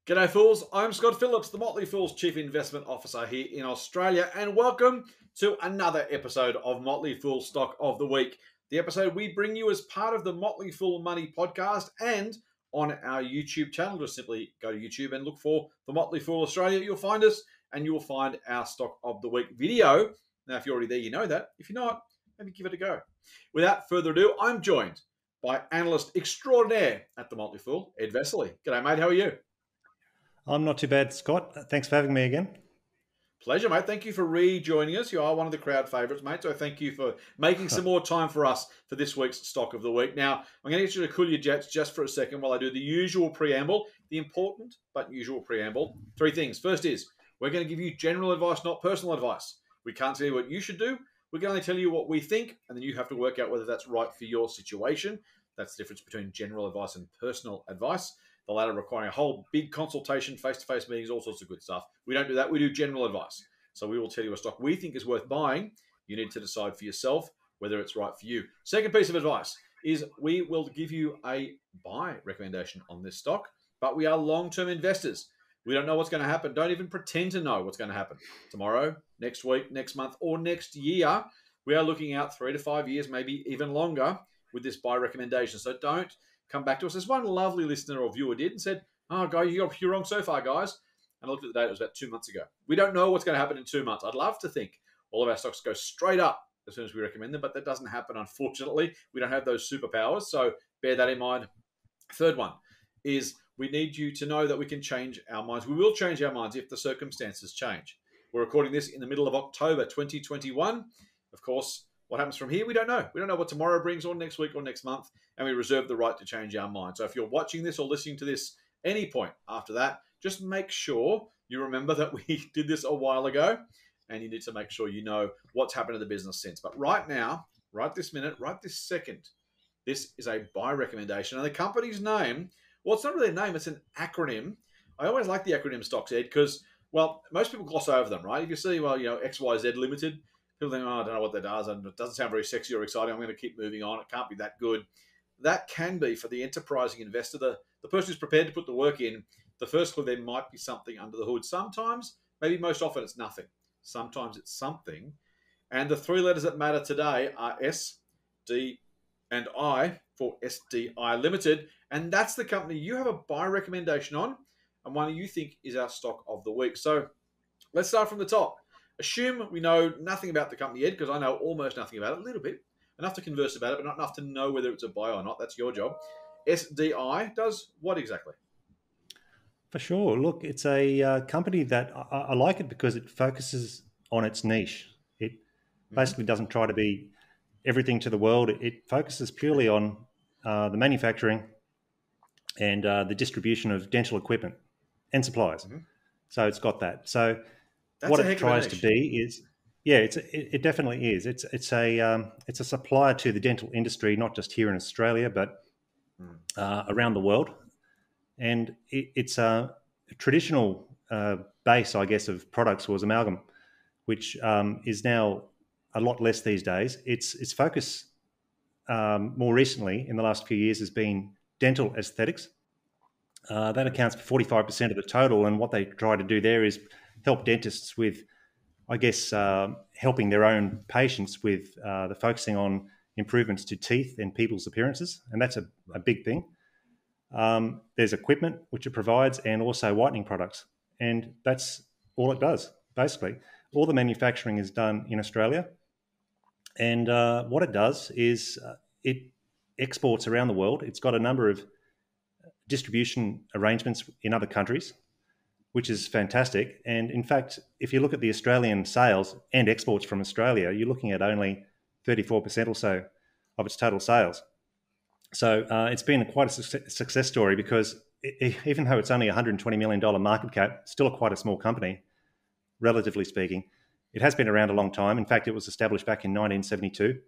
G'day, fools. I'm Scott Phillips, the Motley Fool's Chief Investment Officer here in Australia, and welcome to another episode of Motley Fool Stock of the Week. The episode we bring you as part of the Motley Fool Money podcast and on our YouTube channel. Just simply go to YouTube and look for the Motley Fool Australia. You'll find us and you'll find our Stock of the Week video. Now, if you're already there, you know that. If you're not, maybe give it a go. Without further ado, I'm joined by analyst extraordinaire at the Motley Fool, Ed Vesely. G'day, mate. How are you? I'm not too bad, Scott. Thanks for having me again. Pleasure, mate. Thank you for rejoining us. You are one of the crowd favourites, mate. So thank you for making some more time for us for this week's Stock of the Week. Now, I'm going to get you to cool your jets just for a second while I do the usual preamble, the important but usual preamble. Three things. First is, we're going to give you general advice, not personal advice. We can't tell you what you should do. We can only tell you what we think, and then you have to work out whether that's right for your situation. That's the difference between general advice and personal advice. The latter requiring a whole big consultation, face-to-face meetings, all sorts of good stuff. We don't do that. We do general advice. So we will tell you a stock we think is worth buying. You need to decide for yourself whether it's right for you. Second piece of advice is we will give you a buy recommendation on this stock, but we are long-term investors. We don't know what's going to happen. Don't even pretend to know what's going to happen tomorrow, next week, next month, or next year. We are looking out 3 to 5 years, maybe even longer with this buy recommendation. So don't come back to us. As one lovely listener or viewer did and said, "Oh, guy, you're wrong so far, guys." And I looked at the date, it was about 2 months ago. We don't know what's going to happen in 2 months. I'd love to think all of our stocks go straight up as soon as we recommend them, but that doesn't happen, unfortunately. We don't have those superpowers, so bear that in mind. Third one is we need you to know that we can change our minds. We will change our minds if the circumstances change. We're recording this in the middle of October 2021. Of course, what happens from here, we don't know. We don't know what tomorrow brings or next week or next month, and we reserve the right to change our mind. So if you're watching this or listening to this any point after that, just make sure you remember that we did this a while ago, and you need to make sure you know what's happened to the business since. But right now, right this minute, right this second, this is a buy recommendation. And the company's name, well, it's not really a name, it's an acronym. I always like the acronym stocks, Ed, because, well, most people gloss over them, right? If you see, well, XYZ Limited, people think, "Oh, I don't know what that does, and it doesn't sound very sexy or exciting. I'm going to keep moving on. It can't be that good." That can be for the enterprising investor, the person who's prepared to put the work in. The first clue, there might be something under the hood. Sometimes, maybe most often, it's nothing. Sometimes it's something. And the three letters that matter today are S, D, and I for SDI Limited. And that's the company you have a buy recommendation on, and one you think is our stock of the week. So let's start from the top. Assume we know nothing about the company yet, because I know almost nothing about it, a little bit. Enough to converse about it, but not enough to know whether it's a buy or not. That's your job. SDI does what exactly? For sure. Look, it's a company that I like it because it focuses on its niche. It basically doesn't try to be everything to the world. It focuses purely on the manufacturing and the distribution of dental equipment and supplies. So it's got that. So That's what a it heck of a tries to niche. be is, yeah, it definitely is. It's a supplier to the dental industry, not just here in Australia, but around the world. And it's a traditional base, I guess, of products was amalgam, which is now a lot less these days. Its focus more recently in the last few years has been dental aesthetics. That accounts for 45% of the total, and what they try to do there is help dentists with, I guess, helping their own patients with the focusing on improvements to teeth and people's appearances, and that's a big thing. There's equipment which it provides, and also whitening products, and that's all it does. Basically, all the manufacturing is done in Australia, and what it does is it exports around the world. It's got a number of distribution arrangements in other countries, which is fantastic. And in fact, if you look at the Australian sales and exports from Australia, you're looking at only 34% or so of its total sales. So it's been quite a success story because even though it's only a $120 million market cap, still quite a small company, relatively speaking. It has been around a long time. In fact, it was established back in 1972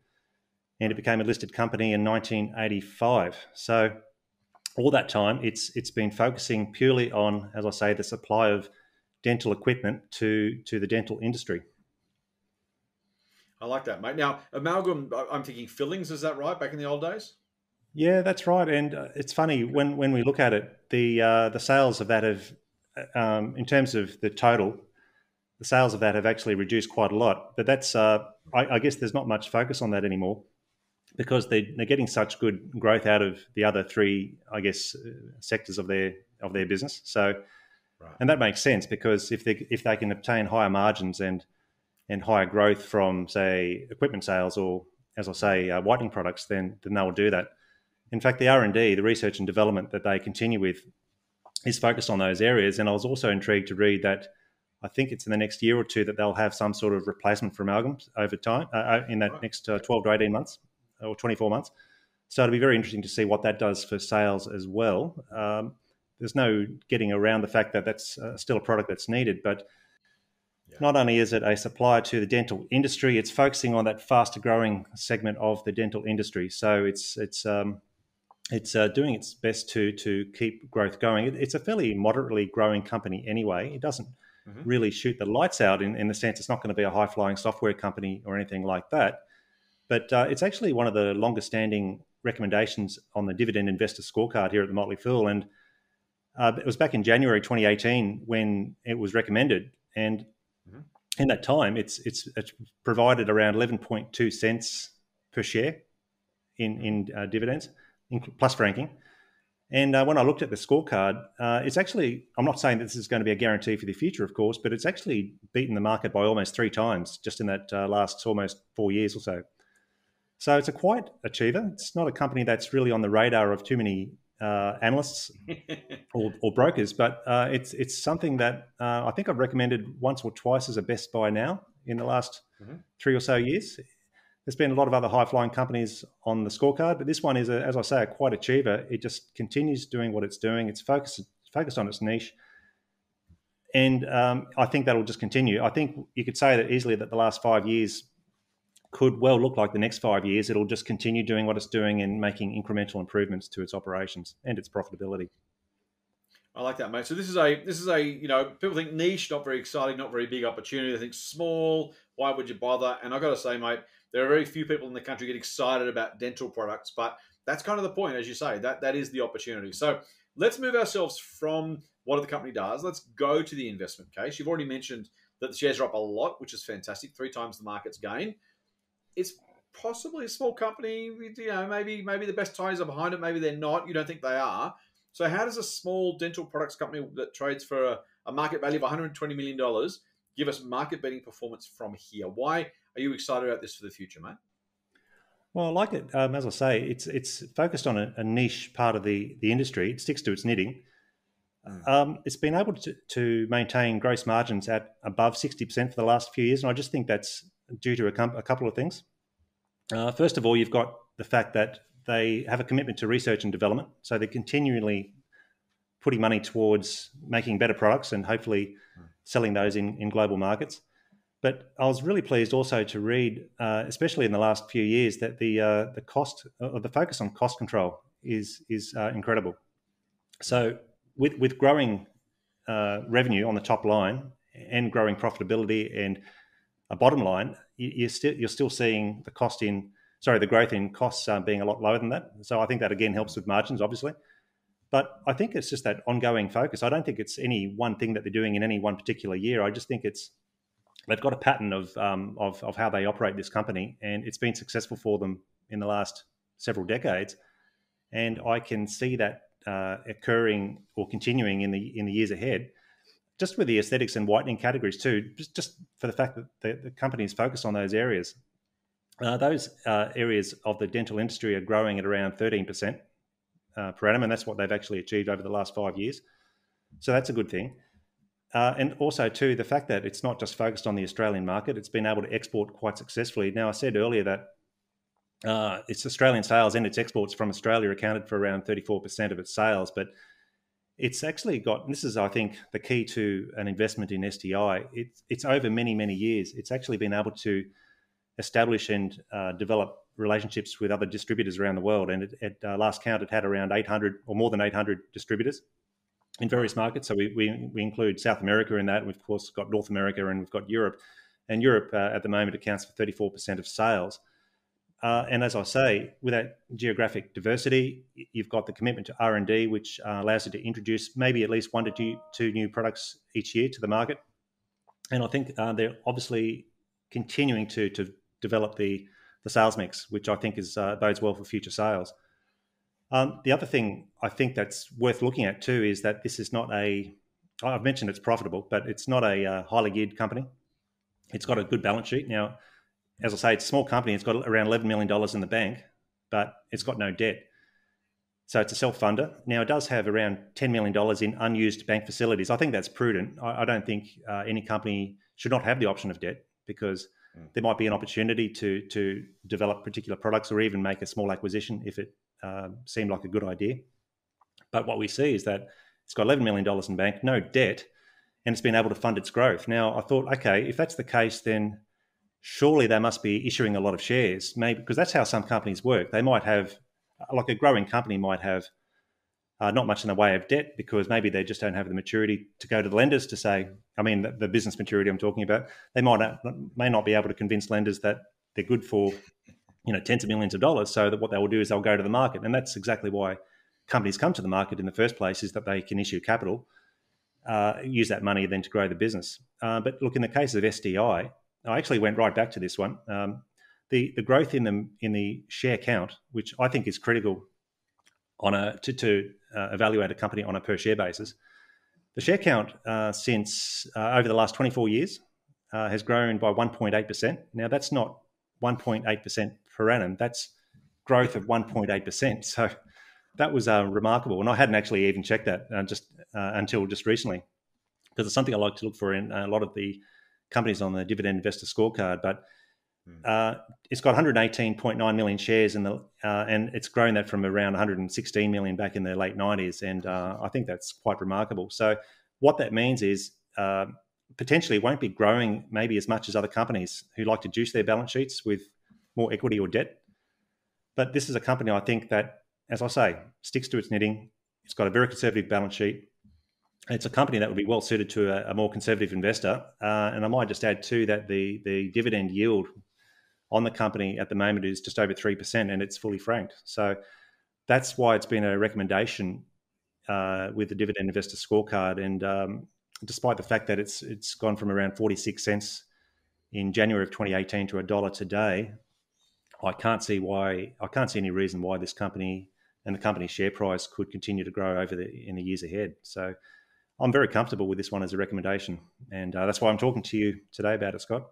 and it became a listed company in 1985. So all that time, it's been focusing purely on, as I say, the supply of dental equipment to the dental industry. I like that, mate. Now, amalgam, I'm thinking fillings, is that right, back in the old days? Yeah, that's right. And it's funny, when we look at it, the sales of that have in terms of the total, the sales of that have actually reduced quite a lot. But that's, I guess there's not much focus on that anymore because they're getting such good growth out of the other three, I guess, sectors of their business. So, Right. and that makes sense because if they can obtain higher margins and higher growth from, say, equipment sales or, as I say, whitening products, then they will do that. In fact, the R&D, the research and development that they continue with, is focused on those areas. And I was also intrigued to read that I think it's in the next year or two that they'll have some sort of replacement for amalgams over time in that next 12 to 18 months or 24 months. So it'll be very interesting to see what that does for sales as well. There's no getting around the fact that that's still a product that's needed, but not only is it a supplier to the dental industry, it's focusing on that faster growing segment of the dental industry. So it's doing its best to keep growth going. It's a fairly moderately growing company anyway. It doesn't really shoot the lights out in the sense it's not going to be a high-flying software company or anything like that. But it's actually one of the longest-standing recommendations on the Dividend Investor Scorecard here at the Motley Fool. And it was back in January 2018 when it was recommended. And in that time, it's provided around 11.2 cents per share in dividends, plus franking. And when I looked at the scorecard, it's actually, I'm not saying that this is going to be a guarantee for the future, of course, but it's actually beaten the market by almost 3 times just in that last almost 4 years or so. So it's a quite achiever. It's not a company that's really on the radar of too many analysts or brokers, but it's something that I think I've recommended once or twice as a best buy now in the last 3 or so years. There's been a lot of other high-flying companies on the scorecard, but this one is, as I say, a quite achiever. It just continues doing what it's doing. It's focused on its niche. And I think that'll just continue. I think you could say that easily that the last 5 years could well look like the next 5 years. It'll just continue doing what it's doing and making incremental improvements to its operations and its profitability. I like that, mate. So this is a people think niche, not very exciting, not very big opportunity. They think small. Why would you bother? And I've got to say, mate, there are very few people in the country get excited about dental products, but that's kind of the point, as you say. That is the opportunity. So let's move ourselves from what the company does. Let's go to the investment case. You've already mentioned that the shares are up a lot, which is fantastic. 3 times the market's gain. It's possibly a small company. Maybe the best ties are behind it. Maybe they're not. You don't think they are. So how does a small dental products company that trades for a market value of $120 million give us market-beating performance from here? Why are you excited about this for the future, mate? Well, I like it. As I say, it's focused on a niche part of the industry. It sticks to its knitting. It's been able to maintain gross margins at above 60% for the last few years, and I just think that's due to a couple of things. First of all, you've got the fact that they have a commitment to research and development, so they're continually putting money towards making better products and hopefully selling those in global markets. But I was really pleased also to read, especially in the last few years, that the focus on cost control is incredible. So with growing revenue on the top line and growing profitability and a bottom line, you're still seeing the growth in costs being a lot lower than that. So I think that again helps with margins, obviously. But I think it's just that ongoing focus. I don't think it's any one thing that they're doing in any one particular year. I just think they've got a pattern of how they operate this company, and it's been successful for them in the last several decades. And I can see that occurring or continuing in the years ahead, just with the aesthetics and whitening categories too. Just for the fact that the company is focused on those areas. Those areas of the dental industry are growing at around 13% per annum, and that's what they've actually achieved over the last 5 years. So that's a good thing. And also, too, the fact that it's not just focused on the Australian market, it's been able to export quite successfully. Now, I said earlier that its Australian sales and its exports from Australia accounted for around 34% of its sales, but it's actually got, and this is, I think, the key to an investment in SDI, it's over many, many years. It's actually been able to establish and develop relationships with other distributors around the world. And at last count, it had around 800 or more than 800 distributors in various markets. So we include South America in that. We've, of course, got North America and we've got Europe. And Europe at the moment accounts for 34% of sales. And as I say, with that geographic diversity, you've got the commitment to R&D, which allows you to introduce maybe at least 1 to 2 new products each year to the market. And I think they're obviously continuing to develop the sales mix, which I think is bodes well for future sales. The other thing I think that's worth looking at too is that this is not I've mentioned it's profitable, but it's not a highly geared company. It's got a good balance sheet. Now, as I say, it's a small company. It's got around $11 million in the bank, but it's got no debt. So it's a self-funder. Now, it does have around $10 million in unused bank facilities. I think that's prudent. I don't think any company should not have the option of debt, because there might be an opportunity to develop particular products or even make a small acquisition if it seemed like a good idea. But what we see is that it's got $11 million in bank, no debt, and it's been able to fund its growth. Now, I thought, okay, if that's the case, then surely they must be issuing a lot of shares, maybe, because that's how some companies work. They might have, like a growing company might have not much in the way of debt, because maybe they just don't have the maturity to go to the lenders to say, I mean, the business maturity I'm talking about, they may not be able to convince lenders that they're good for, tens of millions of dollars. So that what they will do is they'll go to the market. And that's exactly why companies come to the market in the first place, is that they can issue capital, use that money then to grow the business. But look, in the case of SDI, I actually went right back to this one. The growth in the share count, which I think is critical to evaluate a company on a per share basis. The share count since over the last 24 years has grown by 1.8%. Now, that's not 1.8% per annum. That's growth of 1.8%. So that was remarkable. And I hadn't actually even checked that until just recently, because it's something I like to look for in a lot of the companies on the dividend investor scorecard. But it's got 118.9 million shares and it's grown that from around 116 million back in the late 90s. And I think that's quite remarkable. So what that means is potentially it won't be growing maybe as much as other companies who like to juice their balance sheets with more equity or debt. But this is a company, I think, that, as I say, sticks to its knitting. It's got a very conservative balance sheet. It's a company that would be well suited to a more conservative investor. And I might just add too that the dividend yield on the company at the moment is just over 3%, and it's fully franked. So that's why it's been a recommendation with the dividend investor scorecard. And despite the fact that it's gone from around 46 cents in January of 2018 to $1 today, I can't see any reason why this company and the company's share price could continue to grow in the years ahead. So I'm very comfortable with this one as a recommendation, and that's why I'm talking to you today about it, Scott.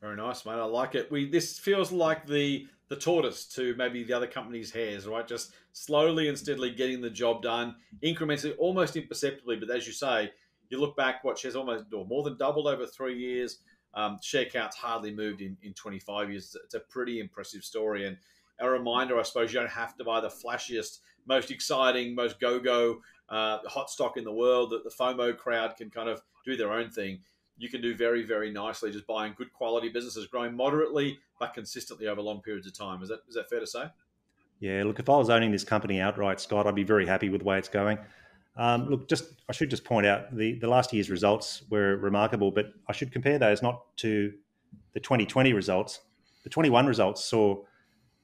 Very nice, mate. I like it. This feels like the tortoise to maybe the other company's hares, right? Just slowly and steadily getting the job done, incrementally, almost imperceptibly. But as you say, you look back, what shares almost or more than doubled over 3 years. Share count's hardly moved in 25 years. It's a pretty impressive story. And a reminder, I suppose, you don't have to buy the flashiest, most exciting, most go-go hot stock in the world. That the FOMO crowd can kind of do their own thing. You can do very, very nicely just buying good quality businesses, growing moderately but consistently over long periods of time. Is that fair to say? Yeah, look, if I was owning this company outright, Scott, I'd be very happy with the way it's going. Look, I should just point out the last year's results were remarkable, but I should compare those not to the 2020 results. The 21 results saw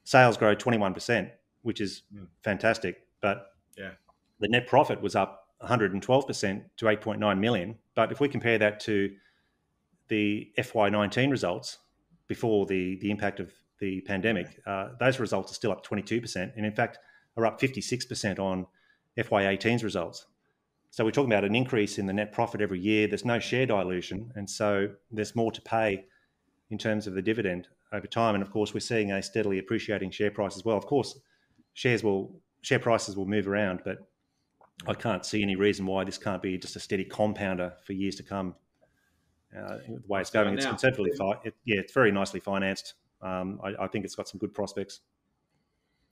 sales grow 21%, which is fantastic. But the net profit was up 112% to 8.9 million. But if we compare that to the FY19 results before the impact of the pandemic, those results are still up 22%, and in fact are up 56% on FY18's results. So we're talking about an increase in the net profit every year. There's no share dilution, and so there's more to pay in terms of the dividend over time. And of course, we're seeing a steadily appreciating share price as well. Of course, share prices will move around, but I can't see any reason why this can't be just a steady compounder for years to come. The way it's going, it's conceptually, it's very nicely financed. I think it's got some good prospects.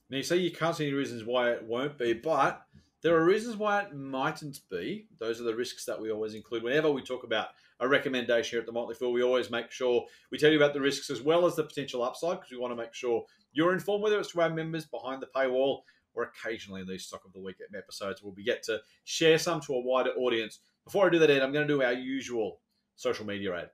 Now, you say you can't see any reasons why it won't be, but there are reasons why it mightn't be. Those are the risks that we always include. Whenever we talk about a recommendation here at the Motley Fool, we always make sure we tell you about the risks as well as the potential upside, because we want to make sure you're informed, whether it's to our members behind the paywall or occasionally in these Stock of the Week episodes where we get to share some to a wider audience. Before I do that, Ed, I'm going to do our usual social media ad.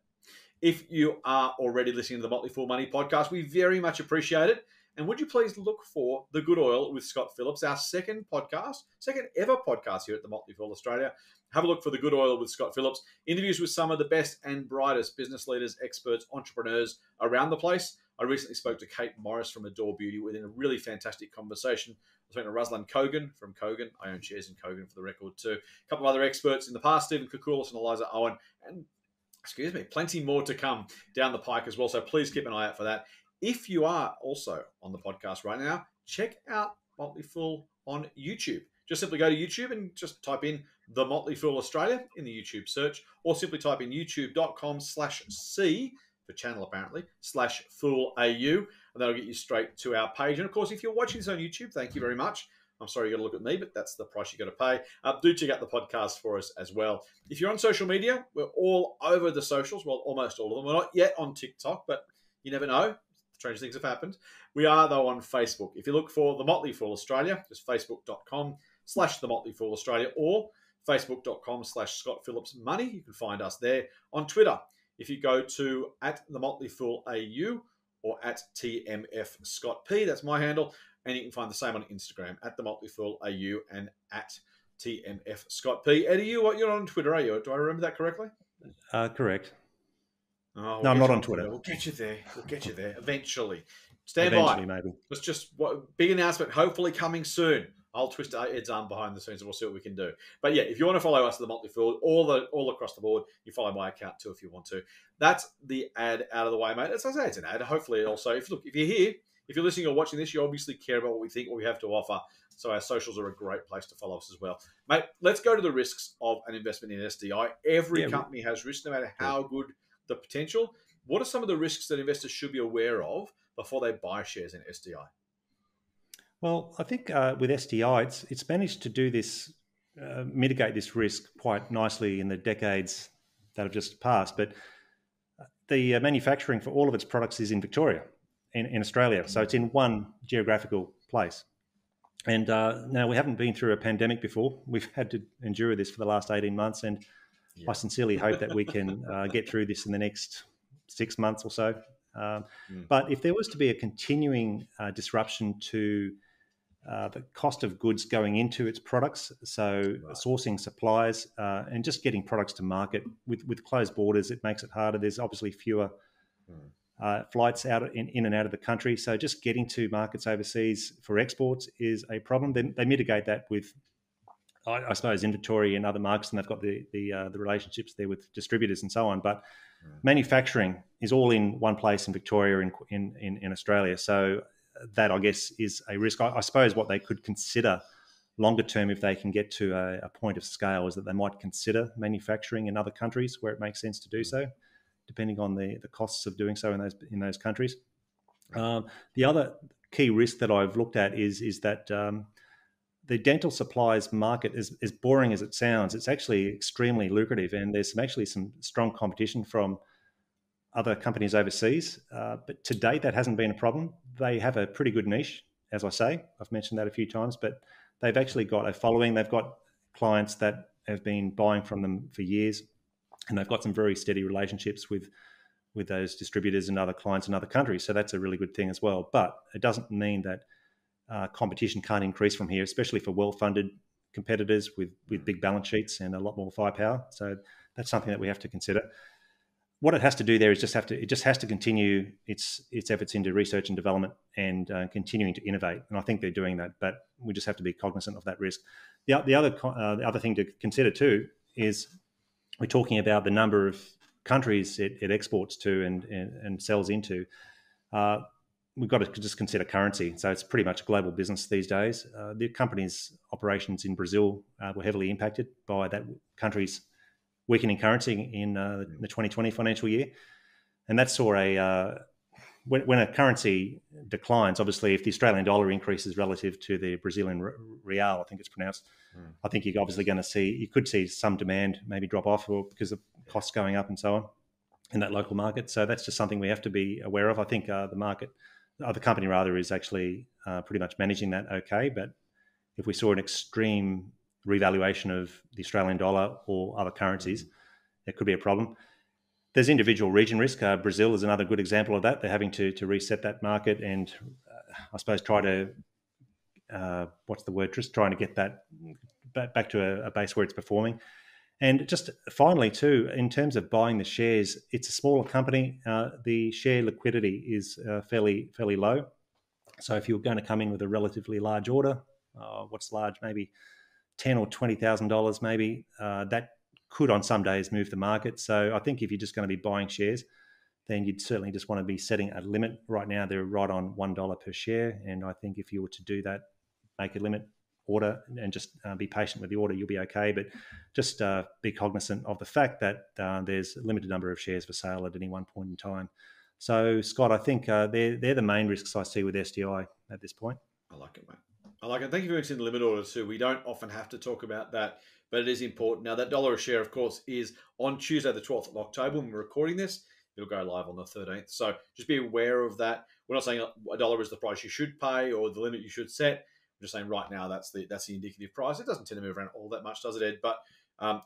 If you are already listening to the Motley Fool Money podcast, we very much appreciate it. And would you please look for The Good Oil with Scott Phillips, our second ever podcast here at the Motley Fool Australia. Have a look for The Good Oil with Scott Phillips. Interviews with some of the best and brightest business leaders, experts, entrepreneurs around the place. I recently spoke to Kate Morris from Adore Beauty within a really fantastic conversation. I was talking to Ruslan Kogan from Kogan. I own shares in Kogan for the record too. A couple of other experts in the past, Stephen Koukoulis and Eliza Owen, and plenty more to come down the pike as well. So please keep an eye out for that. If you are also on the podcast right now, check out Motley Fool on YouTube. Just simply go to YouTube and just type in The Motley Fool Australia in the YouTube search, or simply type in youtube.com/C for channel apparently, /FoolAU, and that'll get you straight to our page. And of course, if you're watching this on YouTube, thank you very much. I'm sorry you got to look at me, but that's the price you got to pay. Do check out the podcast for us as well. If you're on social media, we're all over the socials. Well, almost all of them. We're not yet on TikTok, but you never know. Strange things have happened. We are, though, on Facebook. If you look for The Motley Fool Australia, just facebook.com/The Motley Fool Australia or facebook.com/Scott Phillips Money. You can find us there. On Twitter, if you go to @The Motley Fool AU or @TMF Scott P, that's my handle. And you can find the same on Instagram @The Motley Fool AU and @TMF Scott P. Eddie, you're on Twitter, are you? Do I remember that correctly? Correct. Oh, No, I'm not on Twitter. We'll get you there. Eventually. Eventually, by. maybe. It's just big announcement, hopefully coming soon. I'll twist Ed's arm behind the scenes and we'll see what we can do. But yeah, if you want to follow us at the Motley Fool, all across the board, you follow my account too if you want to. That's the ad out of the way, mate. As I say, it's an ad. Hopefully, also, if you're here, if you're listening or watching this, you obviously care about what we think, what we have to offer. So our socials are a great place to follow us as well. Mate, let's go to the risks of an investment in SDI. Every company has risks, no matter how good the potential. What are some of the risks that investors should be aware of before they buy shares in SDI? Well, I think with SDI, it's managed to do this, mitigate this risk quite nicely in the decades that have just passed. But the manufacturing for all of its products is in Victoria, in Australia. So it's in one geographical place. And now we haven't been through a pandemic before. We've had to endure this for the last 18 months. And I sincerely hope that we can get through this in the next 6 months or so. But if there was to be a continuing disruption to the cost of goods going into its products, so sourcing supplies and just getting products to market with closed borders, it makes it harder. There's obviously fewer flights in and out of the country. So just getting to markets overseas for exports is a problem. Then they mitigate that with, I suppose, inventory in other markets, and they've got the relationships there with distributors and so on. But manufacturing is all in one place in Victoria, in Australia. So that, I guess, is a risk. I suppose what they could consider longer term, if they can get to a point of scale, is that they might consider manufacturing in other countries where it makes sense to do so, depending on the costs of doing so in those countries. The other key risk that I've looked at is that the dental supplies market, as boring as it sounds, it's actually extremely lucrative, and there's some strong competition from other companies overseas. But to date, that hasn't been a problem. They have a pretty good niche, as I say. I've mentioned that a few times, but they've actually got a following. They've got clients that have been buying from them for years, and they've got some very steady relationships with those distributors and other clients in other countries. So that's a really good thing as well. But it doesn't mean that competition can't increase from here, especially for well-funded competitors with big balance sheets and a lot more firepower. So that's something that we have to consider. What it has to do there is just has to continue its efforts into research and development and continuing to innovate. And I think they're doing that, but we just have to be cognizant of that risk. The other thing to consider too is we're talking about the number of countries it exports to and sells into. We've got to just consider currency. So it's pretty much a global business these days. The company's operations in Brazil were heavily impacted by that country's weakening currency in the 2020 financial year. And that saw when a currency declines, obviously if the Australian dollar increases relative to the Brazilian real, I think it's pronounced, I think you're obviously going to you could see some demand maybe drop off or because of costs going up and so on in that local market. So that's just something we have to be aware of. I think the company rather is actually pretty much managing that okay. But if we saw an extreme revaluation of the Australian dollar or other currencies, there could be a problem. There's individual region risk. Brazil is another good example of that. They're having to reset that market and I suppose try to, just trying to get that back to a base where it's performing. And just finally, too, in terms of buying the shares, it's a smaller company. The share liquidity is fairly low. So if you're going to come in with a relatively large order, what's large? Maybe $10,000 or $20,000, maybe that could on some days move the market. So I think if you're just going to be buying shares, then you'd certainly just want to be setting a limit. Right now, they're right on $1 per share. And I think if you were to do that, make a limit order and just be patient with the order, you'll be okay. But just be cognizant of the fact that there's a limited number of shares for sale at any one point in time. So, Scott, I think they're the main risks I see with SDI at this point. I like it, mate. I like it. Thank you for mentioning the limit order too. We don't often have to talk about that, but it is important. Now, that dollar a share, of course, is on Tuesday, the 12th of October when we're recording this. It'll go live on the 13th. So just be aware of that. We're not saying a dollar is the price you should pay or the limit you should set. We're just saying right now that's the indicative price. It doesn't tend to move around all that much, does it, Ed? But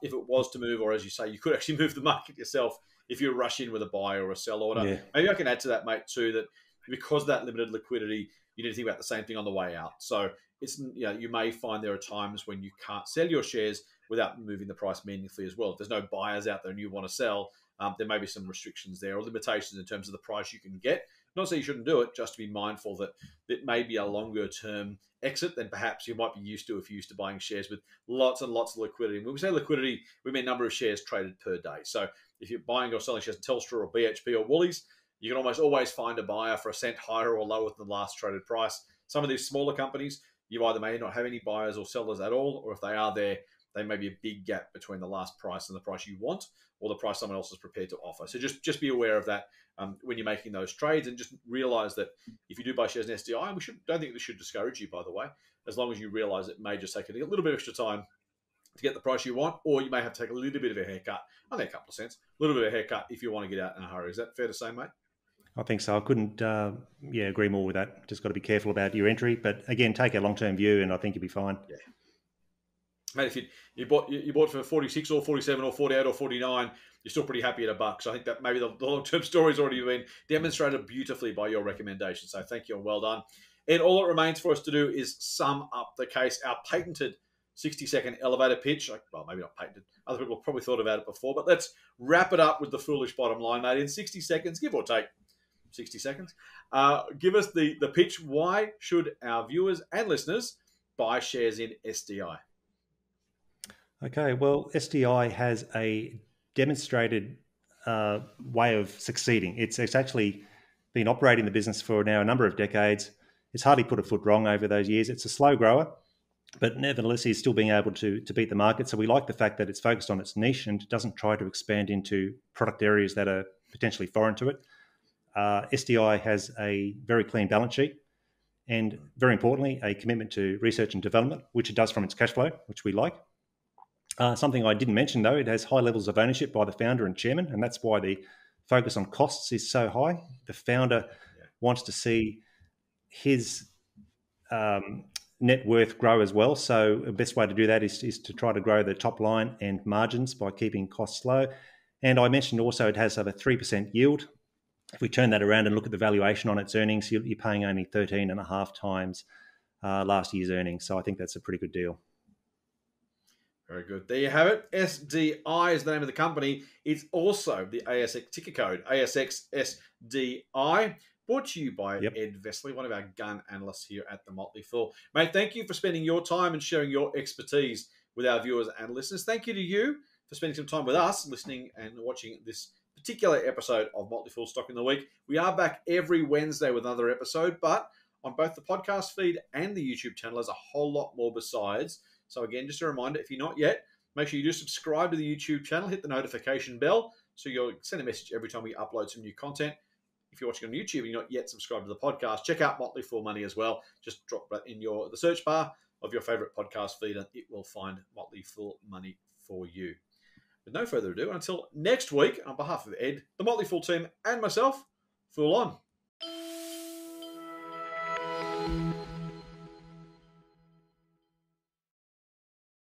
if it was to move, or as you say, you could actually move the market yourself if you rush in with a buy or a sell order. Yeah. Maybe I can add to that, mate, too, that because of that limited liquidity, you need to think about the same thing on the way out. So it's, you may find there are times when you can't sell your shares without moving the price meaningfully as well. If there's no buyers out there and you want to sell, there may be some restrictions there or limitations in terms of the price you can get. Not saying you shouldn't do it, just to be mindful that it may be a longer term exit than perhaps you might be used to if you're used to buying shares with lots and lots of liquidity. When we say liquidity, we mean number of shares traded per day. So if you're buying or selling shares in Telstra or BHP or Woolies, you can almost always find a buyer for a cent higher or lower than the last traded price. Some of these smaller companies, you either may not have any buyers or sellers at all, or if they are there, they may be a big gap between the last price and the price you want, or the price someone else is prepared to offer. So just be aware of that when you're making those trades, and just realize that if you do buy shares in SDI, and don't think this should discourage you, by the way, as long as you realize it may just take a little bit of extra time to get the price you want, or you may have to take a little bit of a haircut, only a couple of cents, a little bit of a haircut if you want to get out in a hurry. Is that fair to say, mate? I think so. I couldn't agree more with that. Just got to be careful about your entry. But again, take a long-term view and I think you'll be fine. Yeah. Mate, if you bought for 46 or 47 or 48 or 49, you're still pretty happy at $1. So I think that maybe the long-term story's already been demonstrated beautifully by your recommendation. So thank you and well done. And all it remains for us to do is sum up the case. Our patented 60-second elevator pitch. Well, maybe not patented. Other people have probably thought about it before. But let's wrap it up with the foolish bottom line, mate. In 60 seconds, give or take 60 seconds. Give us the pitch. Why should our viewers and listeners buy shares in SDI? Okay, well, SDI has a demonstrated way of succeeding. It's actually been operating the business for now a number of decades. It's hardly put a foot wrong over those years. It's a slow grower, but nevertheless, it's still being able to beat the market. So we like the fact that it's focused on its niche and doesn't try to expand into product areas that are potentially foreign to it. SDI has a very clean balance sheet and, very importantly, a commitment to research and development, which it does from its cash flow, which we like. Something I didn't mention, though, it has high levels of ownership by the founder and chairman, and that's why the focus on costs is so high. The founder wants to see his net worth grow as well. So the best way to do that is to try to grow the top line and margins by keeping costs low. And I mentioned also it has over 3% yield. If we turn that around and look at the valuation on its earnings, you're paying only 13.5 times last year's earnings. So I think that's a pretty good deal. Very good. There you have it. SDI is the name of the company. It's also the ASX ticker code, ASX SDI. Brought to you by Ed Vesely, one of our gun analysts here at the Motley Fool. Mate, thank you for spending your time and sharing your expertise with our viewers and listeners. Thank you to you for spending some time with us, listening and watching this particular episode of Motley Fool Stock in the Week. We are back every Wednesday with another episode, but on both the podcast feed and the YouTube channel, there's a whole lot more besides. So again, just a reminder, if you're not yet, make sure you do subscribe to the YouTube channel, hit the notification bell, so you'll send a message every time we upload some new content. If you're watching on YouTube and you're not yet subscribed to the podcast, check out Motley Fool Money as well. Just drop that in the search bar of your favorite podcast feed and it will find Motley Fool Money for you. With no further ado, until next week, on behalf of Ed, the Motley Fool team, and myself, Fool on.